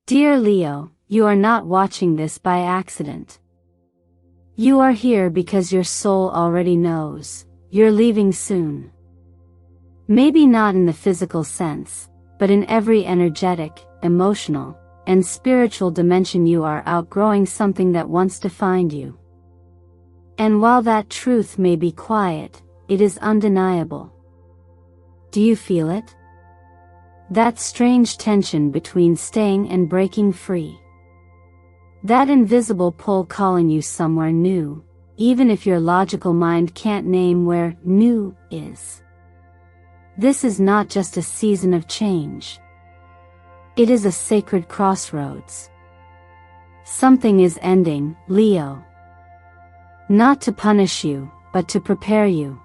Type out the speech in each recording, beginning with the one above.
Dear Leo, you are not watching this by accident. You are here because your soul already knows you're leaving soon. Maybe not in the physical sense, but in every energetic, emotional, and spiritual dimension you are outgrowing something that once defined you. And while that truth may be quiet, it is undeniable. Do you feel it? That strange tension between staying and breaking free. That invisible pull calling you somewhere new, even if your logical mind can't name where new is. This is not just a season of change. It is a sacred crossroads. Something is ending, Leo. Not to punish you, but to prepare you.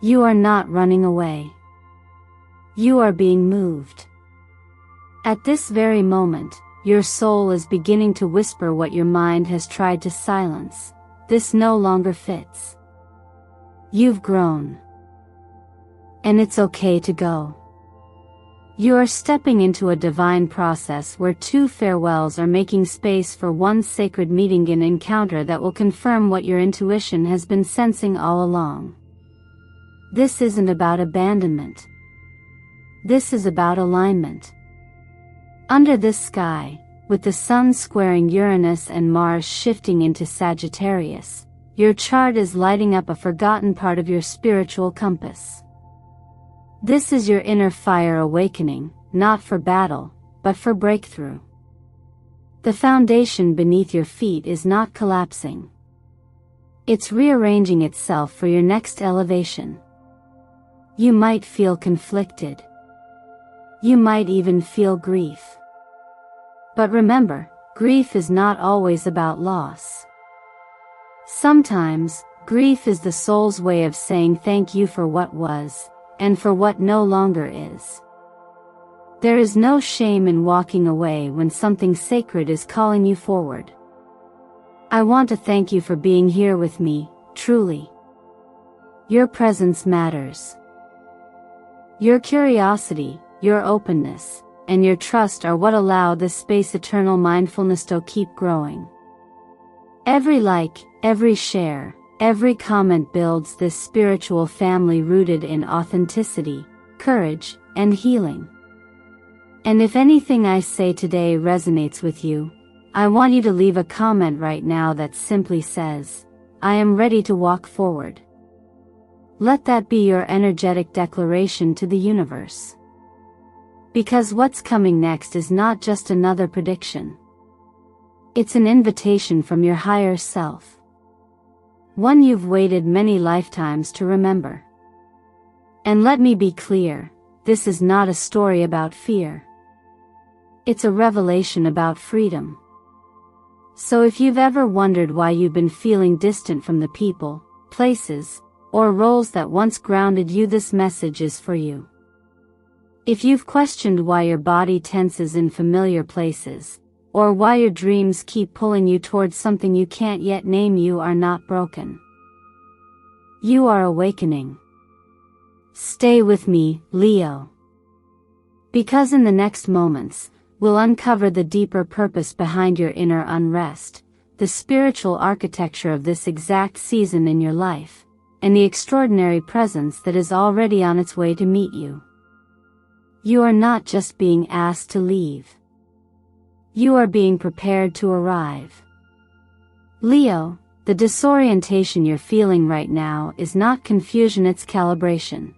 You are not running away. You are being moved. At this very moment, your soul is beginning to whisper what your mind has tried to silence. This no longer fits. You've grown. And it's okay to go. You are stepping into a divine process where two farewells are making space for one sacred meeting and encounter that will confirm what your intuition has been sensing all along. This isn't about abandonment. This is about alignment. Under this sky, with the Sun squaring Uranus and Mars shifting into Sagittarius, your chart is lighting up a forgotten part of your spiritual compass. This is your inner fire awakening, not for battle, but for breakthrough. The foundation beneath your feet is not collapsing. It's rearranging itself for your next elevation. You might feel conflicted. You might even feel grief. But remember, grief is not always about loss. Sometimes, grief is the soul's way of saying thank you for what was, and for what no longer is. There is no shame in walking away when something sacred is calling you forward. I want to thank you for being here with me, truly. Your presence matters. Your curiosity, your openness, and your trust are what allow this space eternal mindfulness to keep growing. Every like, every share, every comment builds this spiritual family rooted in authenticity, courage, and healing. And if anything I say today resonates with you, I want you to leave a comment right now that simply says, I am ready to walk forward. Let that be your energetic declaration to the universe. Because what's coming next is not just another prediction. It's an invitation from your higher self. One you've waited many lifetimes to remember. And let me be clear, this is not a story about fear. It's a revelation about freedom. So if you've ever wondered why you've been feeling distant from the people, places, or roles that once grounded you, this message is for you. If you've questioned why your body tenses in familiar places, or why your dreams keep pulling you towards something you can't yet name, you are not broken. You are awakening. Stay with me, Leo. Because in the next moments, we'll uncover the deeper purpose behind your inner unrest, the spiritual architecture of this exact season in your life, and the extraordinary presence that is already on its way to meet you. You are not just being asked to leave. You are being prepared to arrive. Leo, the disorientation you're feeling right now is not confusion, it's calibration.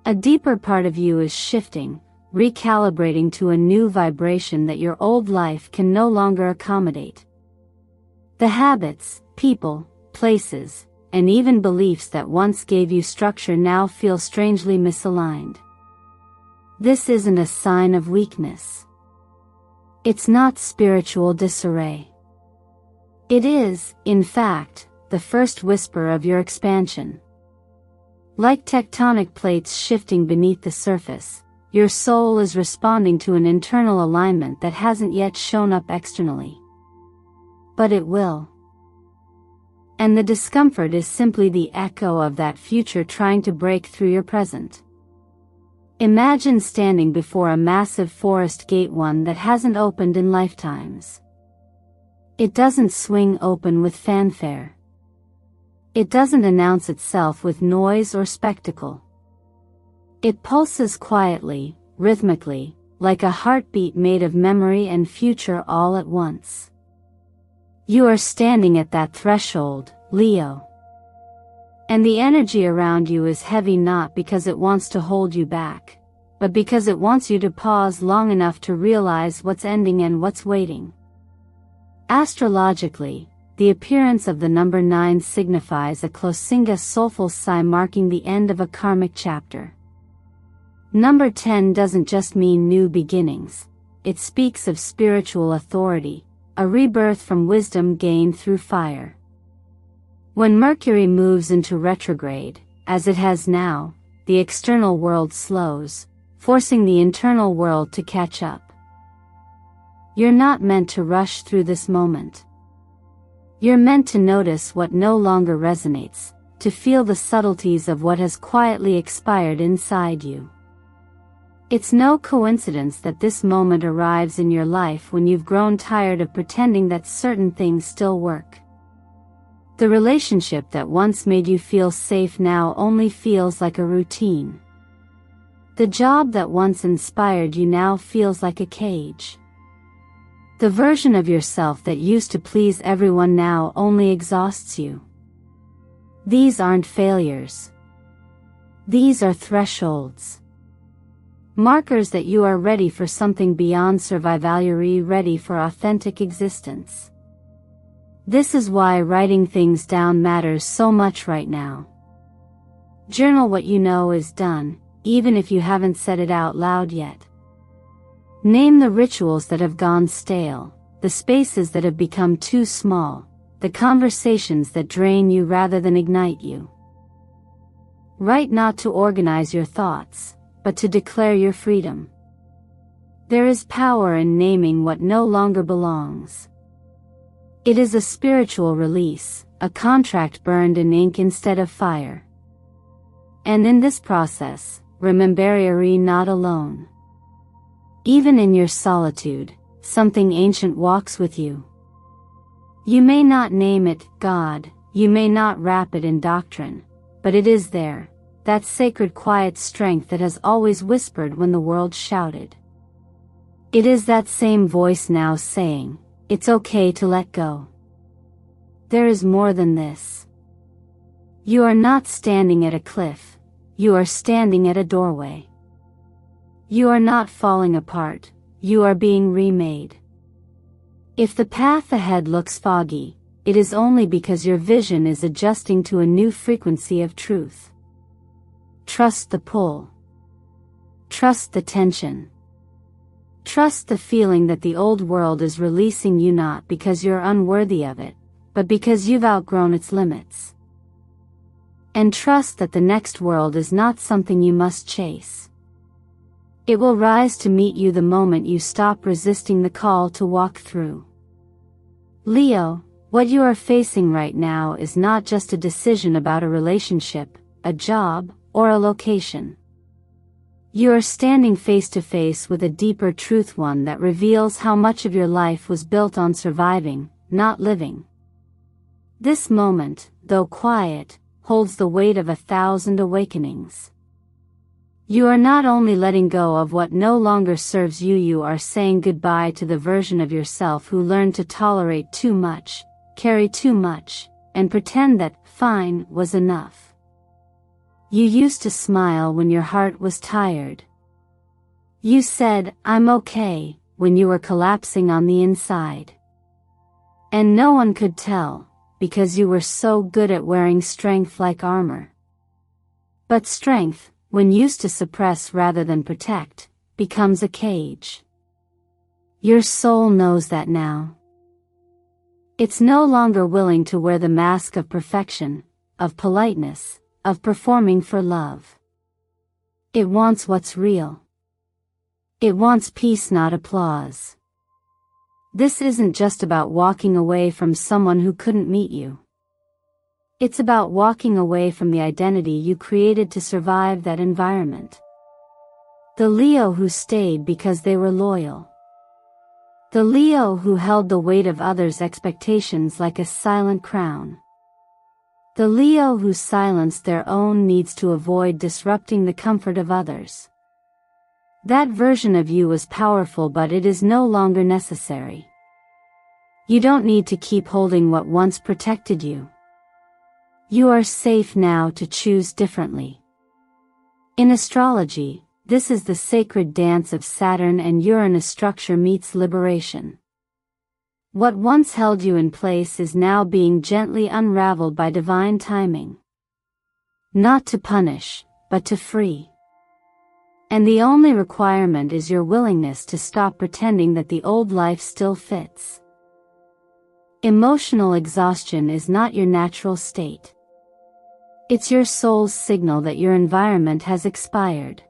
A deeper part of you is shifting, recalibrating to a new vibration that your old life can no longer accommodate. The habits, people, places, and even beliefs that once gave you structure now feel strangely misaligned. This isn't a sign of weakness. It's not spiritual disarray. It is, in fact, the first whisper of your expansion. Like tectonic plates shifting beneath the surface, your soul is responding to an internal alignment that hasn't yet shown up externally. But it will. And the discomfort is simply the echo of that future trying to break through your present. Imagine standing before a massive forest gate, one that hasn't opened in lifetimes. It doesn't swing open with fanfare. It doesn't announce itself with noise or spectacle. It pulses quietly, rhythmically, like a heartbeat made of memory and future all at once. You are standing at that threshold, Leo. And the energy around you is heavy, not because it wants to hold you back, but because it wants you to pause long enough to realize what's ending and what's waiting. Astrologically, the appearance of the number 9 signifies a closinga soulful sigh marking the end of a karmic chapter. Number 10 doesn't just mean new beginnings, it speaks of spiritual authority, a rebirth from wisdom gained through fire. When Mercury moves into retrograde, as it has now, the external world slows, forcing the internal world to catch up. You're not meant to rush through this moment. You're meant to notice what no longer resonates, to feel the subtleties of what has quietly expired inside you. It's no coincidence that this moment arrives in your life when you've grown tired of pretending that certain things still work. The relationship that once made you feel safe now only feels like a routine. The job that once inspired you now feels like a cage. The version of yourself that used to please everyone now only exhausts you. These aren't failures. These are thresholds. Markers that you are ready for something beyond survivalry, ready for authentic existence. This is why writing things down matters so much right now. Journal what you know is done, even if you haven't said it out loud yet. Name the rituals that have gone stale, the spaces that have become too small, the conversations that drain you rather than ignite you. Write not to organize your thoughts, but to declare your freedom. There is power in naming what no longer belongs. It is a spiritual release, a contract burned in ink instead of fire. And in this process, remember you're not alone. Even in your solitude, something ancient walks with you. You may not name it God, you may not wrap it in doctrine, but it is there, that sacred quiet strength that has always whispered when the world shouted. It is that same voice now saying, it's okay to let go. There is more than this. You are not standing at a cliff, you are standing at a doorway. You are not falling apart, you are being remade. If the path ahead looks foggy, it is only because your vision is adjusting to a new frequency of truth. Trust the pull. Trust the tension. Trust the feeling that the old world is releasing you not because you're unworthy of it, but because you've outgrown its limits. And trust that the next world is not something you must chase. It will rise to meet you the moment you stop resisting the call to walk through. Leo, what you are facing right now is not just a decision about a relationship, a job, or a location. You are standing face to face with a deeper truth, one that reveals how much of your life was built on surviving, not living. This moment, though quiet, holds the weight of 1,000 awakenings. You are not only letting go of what no longer serves you, you are saying goodbye to the version of yourself who learned to tolerate too much, carry too much, and pretend that fine was enough. You used to smile when your heart was tired. You said, I'm okay, when you were collapsing on the inside. And no one could tell, because you were so good at wearing strength like armor. But strength, when used to suppress rather than protect, becomes a cage. Your soul knows that now. It's no longer willing to wear the mask of perfection, of politeness, of performing for love. It wants what's real. It wants peace, not applause. This isn't just about walking away from someone who couldn't meet you. It's about walking away from the identity you created to survive that environment. The Leo who stayed because they were loyal. The Leo who held the weight of others' expectations like a silent crown. The Leo who silenced their own needs to avoid disrupting the comfort of others. That version of you was powerful, but it is no longer necessary. You don't need to keep holding what once protected you. You are safe now to choose differently. In astrology, this is the sacred dance of Saturn and Uranus. Structure meets liberation. What once held you in place is now being gently unraveled by divine timing. Not to punish, but to free. And the only requirement is your willingness to stop pretending that the old life still fits. Emotional exhaustion is not your natural state. It's your soul's signal that your environment has expired.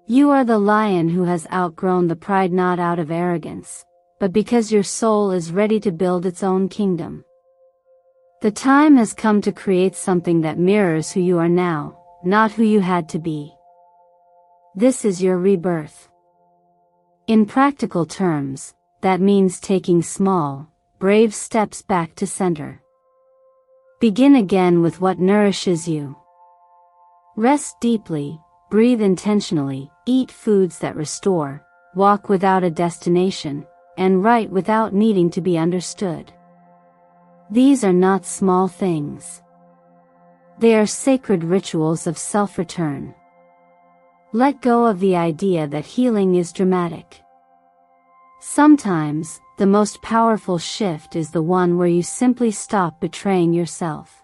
You are the lion who has outgrown the pride, not out of arrogance, but because your soul is ready to build its own kingdom. The time has come to create something that mirrors who you are now, not who you had to be. This is your rebirth. In practical terms, that means taking small, brave steps back to center. Begin again with what nourishes you. Rest deeply, breathe intentionally, eat foods that restore, walk without a destination, and write without needing to be understood. These are not small things. They are sacred rituals of self-return. Let go of the idea that healing is dramatic. Sometimes, the most powerful shift is the one where you simply stop betraying yourself.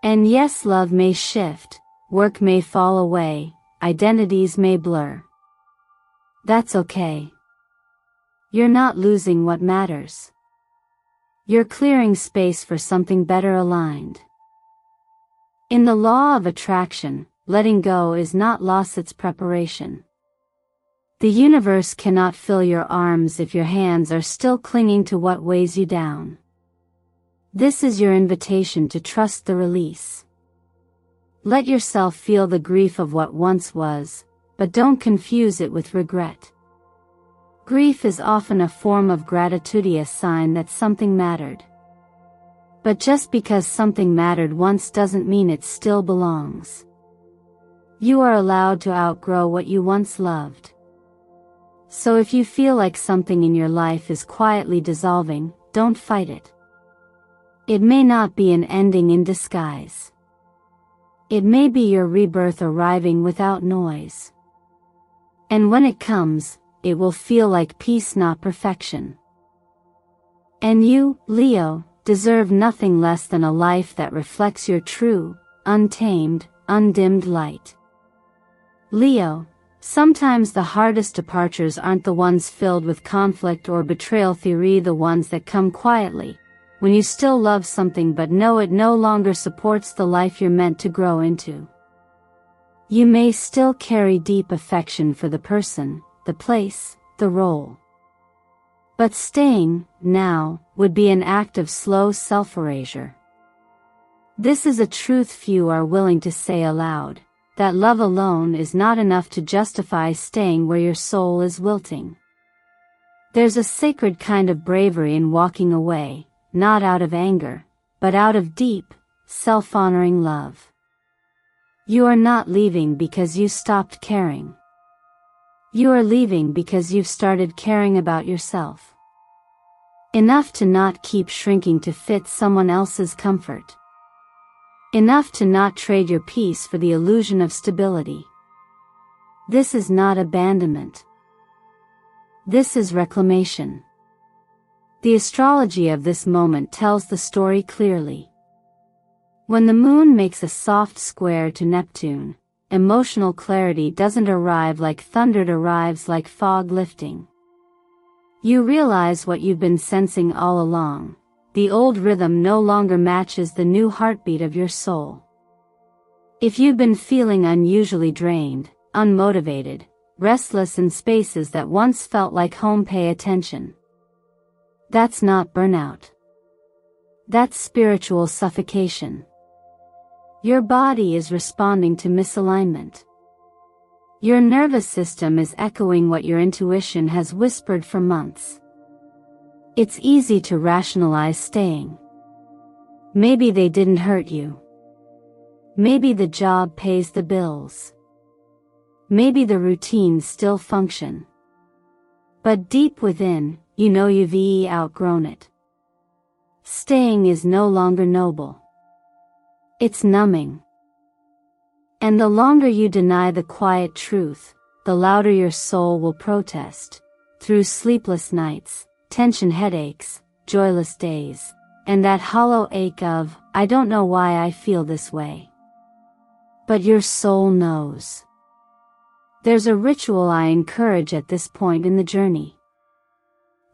And yes, love may shift, work may fall away, identities may blur. That's okay. You're not losing what matters. You're clearing space for something better aligned. In the law of attraction, letting go is not loss, it's preparation. The universe cannot fill your arms if your hands are still clinging to what weighs you down. This is your invitation to trust the release. Let yourself feel the grief of what once was, but don't confuse it with regret. Grief is often a form of gratitude, a sign that something mattered. But just because something mattered once doesn't mean it still belongs. You are allowed to outgrow what you once loved. So if you feel like something in your life is quietly dissolving, don't fight it. It may not be an ending in disguise. It may be your rebirth arriving without noise. And when it comes, it will feel like peace, not perfection. And you, Leo, deserve nothing less than a life that reflects your true, untamed, undimmed light. Leo, sometimes the hardest departures aren't the ones filled with conflict or betrayal. The ones that come quietly, when you still love something but know it no longer supports the life you're meant to grow into. You may still carry deep affection for the person, the place, the role. But staying, now, would be an act of slow self-erasure. This is a truth few are willing to say aloud, that love alone is not enough to justify staying where your soul is wilting. There's a sacred kind of bravery in walking away, not out of anger, but out of deep, self-honoring love. You are not leaving because you stopped caring. You are leaving because you've started caring about yourself. Enough to not keep shrinking to fit someone else's comfort. Enough to not trade your peace for the illusion of stability. This is not abandonment. This is reclamation. The astrology of this moment tells the story clearly. When the moon makes a soft square to Neptune, emotional clarity doesn't arrive like thunder, it arrives like fog lifting. You realize what you've been sensing all along. The old rhythm no longer matches the new heartbeat of your soul. If you've been feeling unusually drained, unmotivated, restless in spaces that once felt like home, pay attention. That's not burnout. That's spiritual suffocation. Your body is responding to misalignment. Your nervous system is echoing what your intuition has whispered for months. It's easy to rationalize staying. Maybe they didn't hurt you. Maybe the job pays the bills. Maybe the routines still function. But deep within, you know you've outgrown it. Staying is no longer noble. It's numbing. And the longer you deny the quiet truth, the louder your soul will protest, through sleepless nights, tension headaches, joyless days, and that hollow ache of, I don't know why I feel this way. But your soul knows. There's a ritual I encourage at this point in the journey.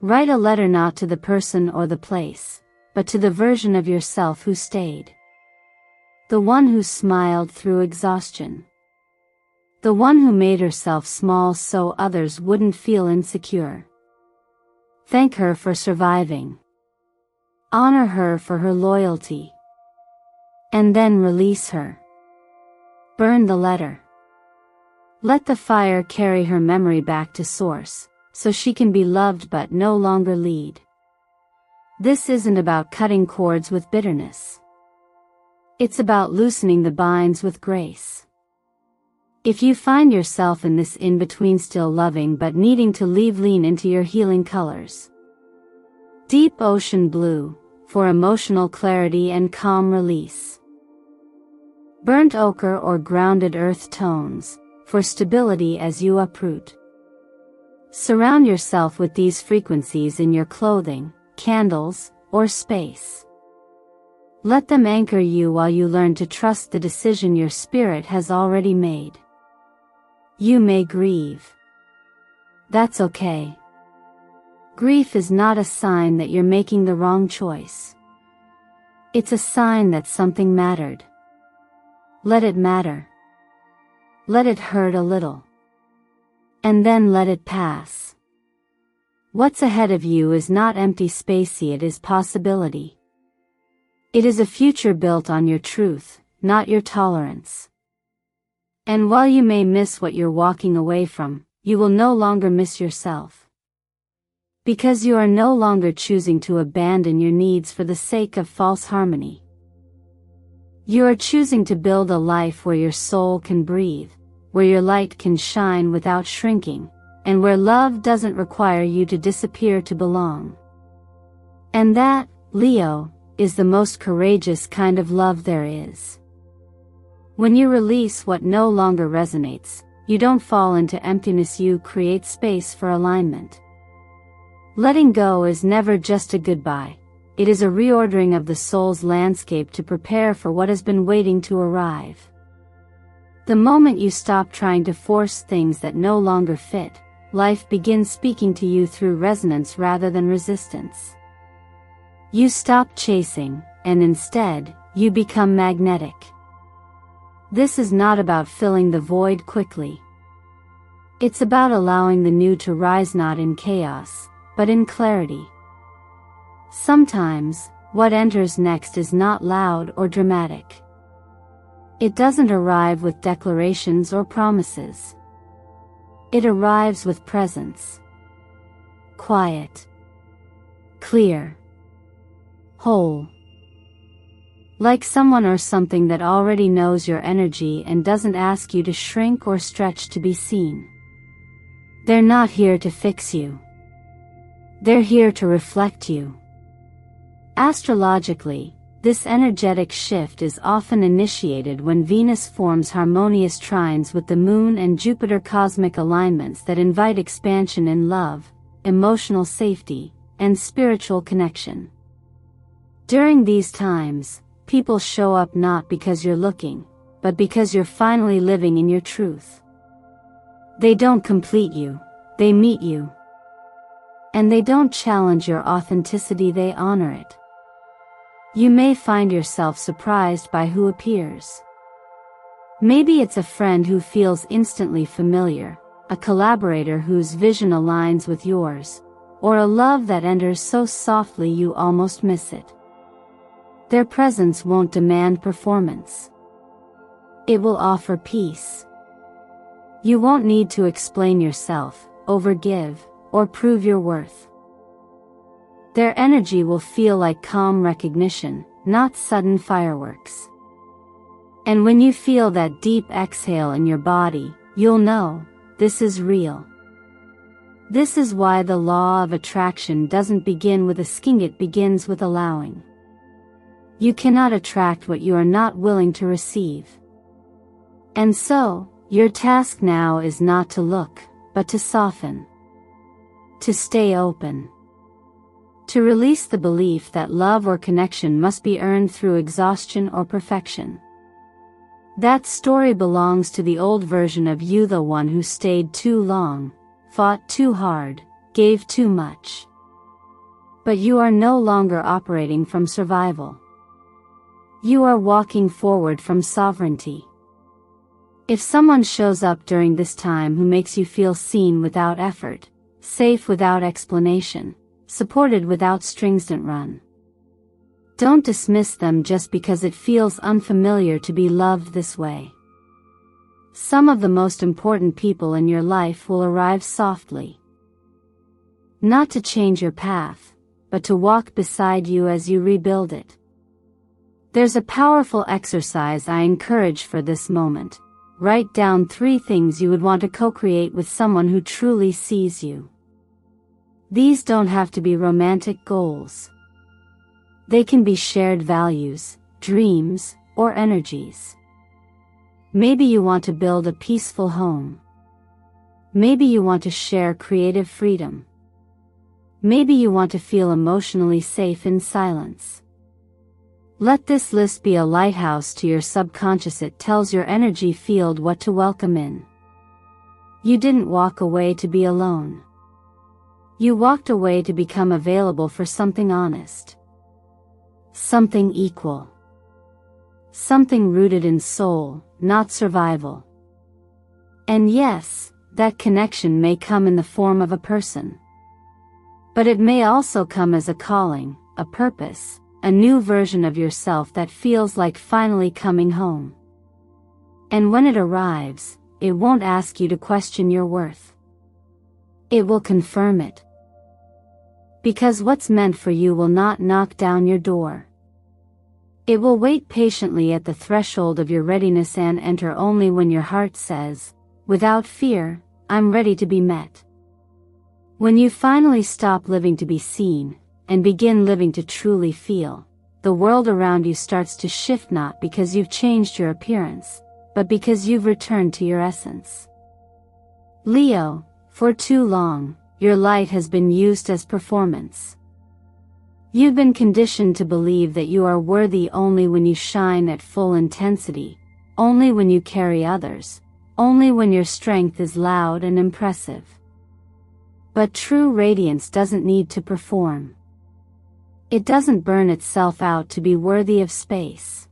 Write a letter not to the person or the place, but to the version of yourself who stayed. The one who smiled through exhaustion. The one who made herself small so others wouldn't feel insecure. Thank her for surviving. Honor her for her loyalty. And then release her. Burn the letter. Let the fire carry her memory back to source, so she can be loved but no longer lead. This isn't about cutting cords with bitterness. It's about loosening the binds with grace. If you find yourself in this in-between, still loving but needing to leave, lean into your healing colors. Deep ocean blue, for emotional clarity and calm release. Burnt ochre or grounded earth tones, for stability as you uproot. Surround yourself with these frequencies in your clothing, candles, or space. Let them anchor you while you learn to trust the decision your spirit has already made. You may grieve. That's okay. Grief is not a sign that you're making the wrong choice. It's a sign that something mattered. Let it matter. Let it hurt a little. And then let it pass. What's ahead of you is not empty spacey, it is possibility. It is a future built on your truth, not your tolerance. And while you may miss what you're walking away from, you will no longer miss yourself. Because you are no longer choosing to abandon your needs for the sake of false harmony. You are choosing to build a life where your soul can breathe, where your light can shine without shrinking, and where love doesn't require you to disappear to belong. And that, Leo, is the most courageous kind of love there is. When you release what no longer resonates, you don't fall into emptiness, you create space for alignment. Letting go is never just a goodbye, it is a reordering of the soul's landscape to prepare for what has been waiting to arrive. The moment you stop trying to force things that no longer fit, life begins speaking to you through resonance rather than resistance. You stop chasing, and instead, you become magnetic. This is not about filling the void quickly. It's about allowing the new to rise, not in chaos, but in clarity. Sometimes, what enters next is not loud or dramatic. It doesn't arrive with declarations or promises. It arrives with presence. Quiet. Clear. Whole. Like someone or something that already knows your energy and doesn't ask you to shrink or stretch to be seen. They're not here to fix you. They're here to reflect you. Astrologically, this energetic shift is often initiated when Venus forms harmonious trines with the Moon and Jupiter, cosmic alignments that invite expansion in love, emotional safety, and spiritual connection. During these times, people show up not because you're looking, but because you're finally living in your truth. They don't complete you, they meet you. And they don't challenge your authenticity, they honor it. You may find yourself surprised by who appears. Maybe it's a friend who feels instantly familiar, a collaborator whose vision aligns with yours, or a love that enters so softly you almost miss it. Their presence won't demand performance. It will offer peace. You won't need to explain yourself, overgive, or prove your worth. Their energy will feel like calm recognition, not sudden fireworks. And when you feel that deep exhale in your body, you'll know, this is real. This is why the law of attraction doesn't begin with asking, it begins with allowing. You cannot attract what you are not willing to receive. And so, your task now is not to look, but to soften. To stay open. To release the belief that love or connection must be earned through exhaustion or perfection. That story belongs to the old version of you, the one who stayed too long, fought too hard, gave too much. But you are no longer operating from survival. You are walking forward from sovereignty. If someone shows up during this time who makes you feel seen without effort, safe without explanation, supported without strings, don't run. Don't dismiss them just because it feels unfamiliar to be loved this way. Some of the most important people in your life will arrive softly. Not to change your path, but to walk beside you as you rebuild it. There's a powerful exercise I encourage for this moment. Write down 3 things you would want to co-create with someone who truly sees you. These don't have to be romantic goals. They can be shared values, dreams, or energies. Maybe you want to build a peaceful home. Maybe you want to share creative freedom. Maybe you want to feel emotionally safe in silence. Let this list be a lighthouse to your subconscious. It tells your energy field what to welcome in. You didn't walk away to be alone. You walked away to become available for something honest. Something equal. Something rooted in soul, not survival. And yes, that connection may come in the form of a person. But it may also come as a calling, a purpose, a new version of yourself that feels like finally coming home. And when it arrives, it won't ask you to question your worth. It will confirm it. Because what's meant for you will not knock down your door. It will wait patiently at the threshold of your readiness and enter only when your heart says, without fear, I'm ready to be met. When you finally stop living to be seen, and begin living to truly feel, the world around you starts to shift, not because you've changed your appearance, but because you've returned to your essence. Leo, for too long, your light has been used as performance. You've been conditioned to believe that you are worthy only when you shine at full intensity, only when you carry others, only when your strength is loud and impressive. But true radiance doesn't need to perform. It doesn't burn itself out to be worthy of space.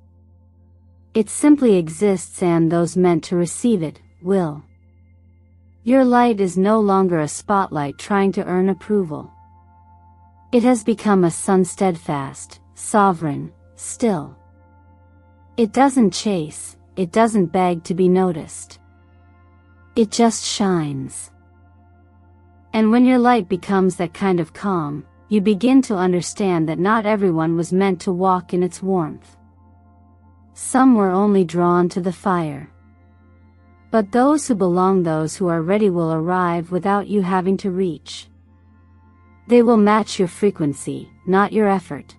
It simply exists, and those meant to receive it will. Your light is no longer a spotlight trying to earn approval. It has become a sun, steadfast, sovereign, still. It doesn't chase, it doesn't beg to be noticed. It just shines. And when your light becomes that kind of calm, you begin to understand that not everyone was meant to walk in its warmth. Some were only drawn to the fire. But those who belong, those who are ready, will arrive without you having to reach. They will match your frequency, not your effort.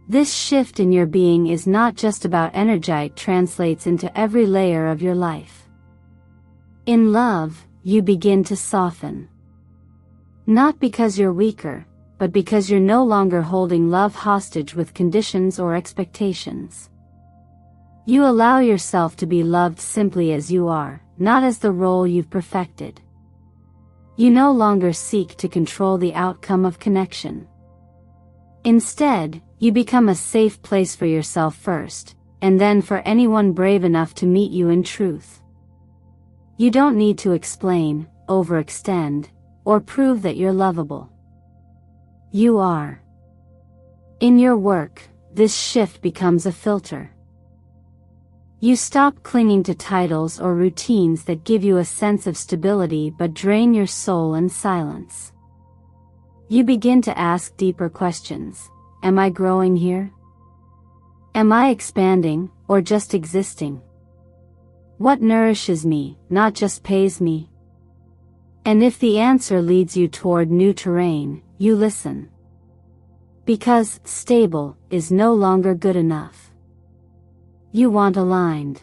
This shift in your being is not just about energy, it translates into every layer of your life. In love, you begin to soften. Not because you're weaker, but because you're no longer holding love hostage with conditions or expectations. You allow yourself to be loved simply as you are, not as the role you've perfected. You no longer seek to control the outcome of connection. Instead, you become a safe place for yourself first, and then for anyone brave enough to meet you in truth. You don't need to explain, overextend, or prove that you're lovable. You are. In your work, this shift becomes a filter. You stop clinging to titles or routines that give you a sense of stability but drain your soul in silence. You begin to ask deeper questions. Am I growing here? Am I expanding, or just existing? What nourishes me, not just pays me? And if the answer leads you toward new terrain, you listen. Because stable is no longer good enough. You want aligned.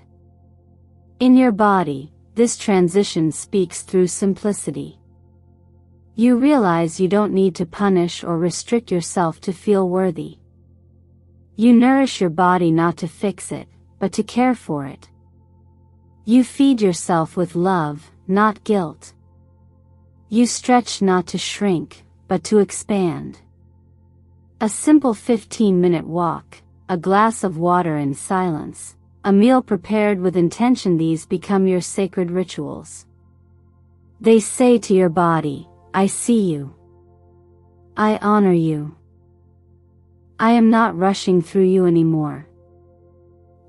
In your body, this transition speaks through simplicity. You realize you don't need to punish or restrict yourself to feel worthy. You nourish your body not to fix it, but to care for it. You feed yourself with love, not guilt. You stretch not to shrink, but to expand. A simple 15-minute walk, a glass of water in silence, a meal prepared with intention, these become your sacred rituals. They say to your body, I see you. I honor you. I am not rushing through you anymore.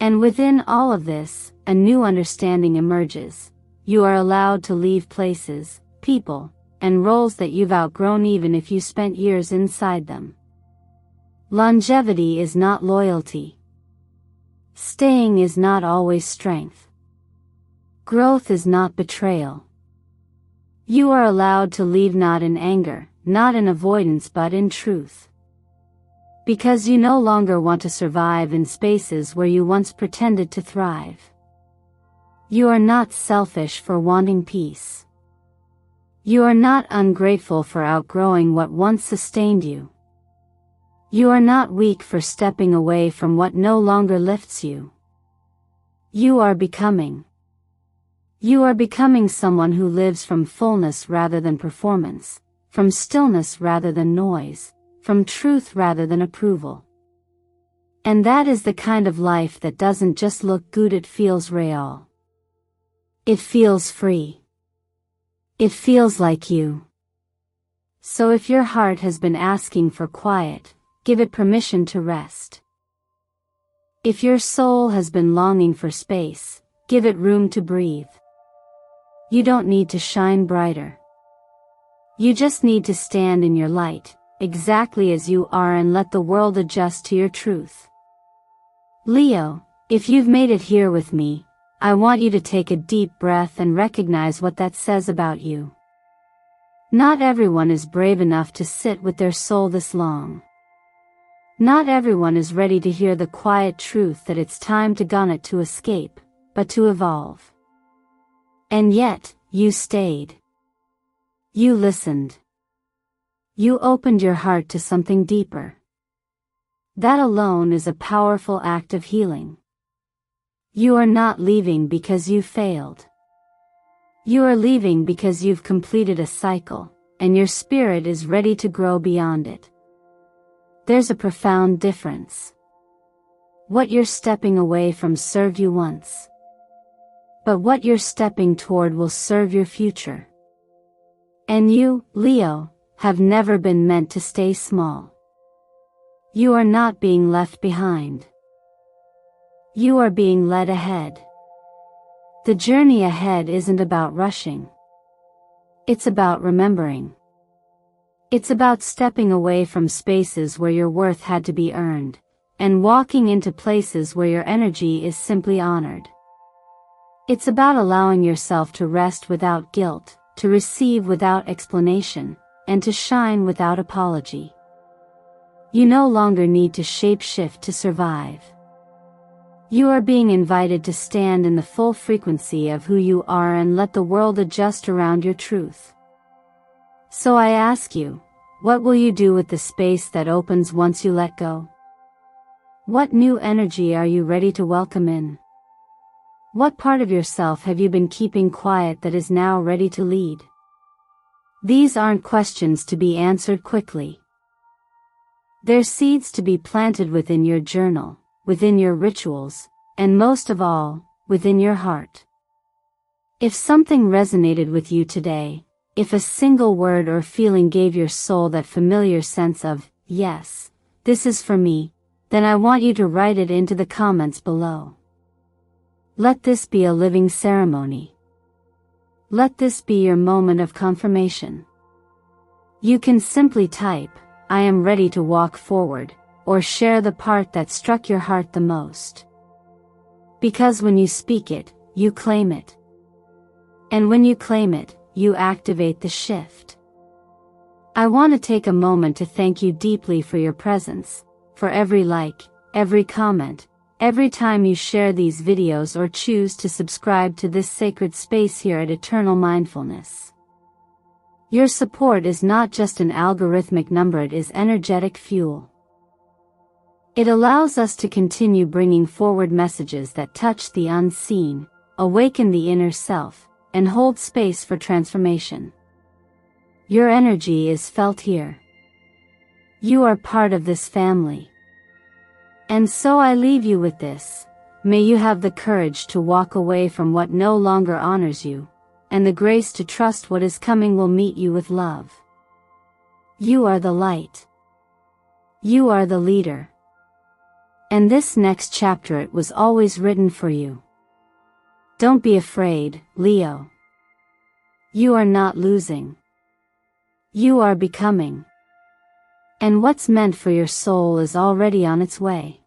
And within all of this, a new understanding emerges. You are allowed to leave places, people, and roles that you've outgrown even if you spent years inside them. Longevity is not loyalty. Staying is not always strength. Growth is not betrayal. You are allowed to leave not in anger, not in avoidance but in truth. Because you no longer want to survive in spaces where you once pretended to thrive. You are not selfish for wanting peace. You are not ungrateful for outgrowing what once sustained you. You are not weak for stepping away from what no longer lifts you. You are becoming. You are becoming someone who lives from fullness rather than performance, from stillness rather than noise, from truth rather than approval. And that is the kind of life that doesn't just look good, it feels real. It feels free. It feels like you. So if your heart has been asking for quiet, give it permission to rest. If your soul has been longing for space, give it room to breathe. You don't need to shine brighter. You just need to stand in your light, exactly as you are, and let the world adjust to your truth. Leo, if you've made it here with me, I want you to take a deep breath and recognize what that says about you. Not everyone is brave enough to sit with their soul this long. Not everyone is ready to hear the quiet truth that it's time to gun it to escape, but to evolve. And yet, you stayed. You listened. You opened your heart to something deeper. That alone is a powerful act of healing. You are not leaving because you failed. You are leaving because you've completed a cycle, and your spirit is ready to grow beyond it. There's a profound difference. What you're stepping away from served you once. But what you're stepping toward will serve your future. And you, Leo, have never been meant to stay small. You are not being left behind. You are being led ahead. The journey ahead isn't about rushing. It's about remembering. It's about stepping away from spaces where your worth had to be earned, and walking into places where your energy is simply honored. It's about allowing yourself to rest without guilt, to receive without explanation, and to shine without apology. You no longer need to shape-shift to survive. You are being invited to stand in the full frequency of who you are and let the world adjust around your truth. So I ask you, what will you do with the space that opens once you let go? What new energy are you ready to welcome in? What part of yourself have you been keeping quiet that is now ready to lead? These aren't questions to be answered quickly. They're seeds to be planted within your journal, within your rituals, and most of all, within your heart. If something resonated with you today, if a single word or feeling gave your soul that familiar sense of, yes, this is for me, then I want you to write it into the comments below. Let this be a living ceremony. Let this be your moment of confirmation. You can simply type, "I am ready to walk forward," or share the part that struck your heart the most. Because when you speak it, you claim it. And when you claim it, you activate the shift. I want to take a moment to thank you deeply for your presence, for every like, every comment, every time you share these videos or choose to subscribe to this sacred space here at Eternal Mindfulness. Your support is not just an algorithmic number, it is energetic fuel. It allows us to continue bringing forward messages that touch the unseen, awaken the inner self, and hold space for transformation. Your energy is felt here. You are part of this family. And so I leave you with this. May you have the courage to walk away from what no longer honors you, and the grace to trust what is coming will meet you with love. You are the light. You are the leader. And this next chapter, it was always written for you. Don't be afraid, Leo. You are not losing. You are becoming. And what's meant for your soul is already on its way.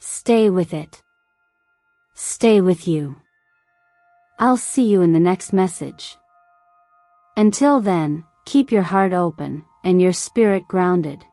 Stay with it. Stay with you. I'll see you in the next message. Until then, keep your heart open and your spirit grounded.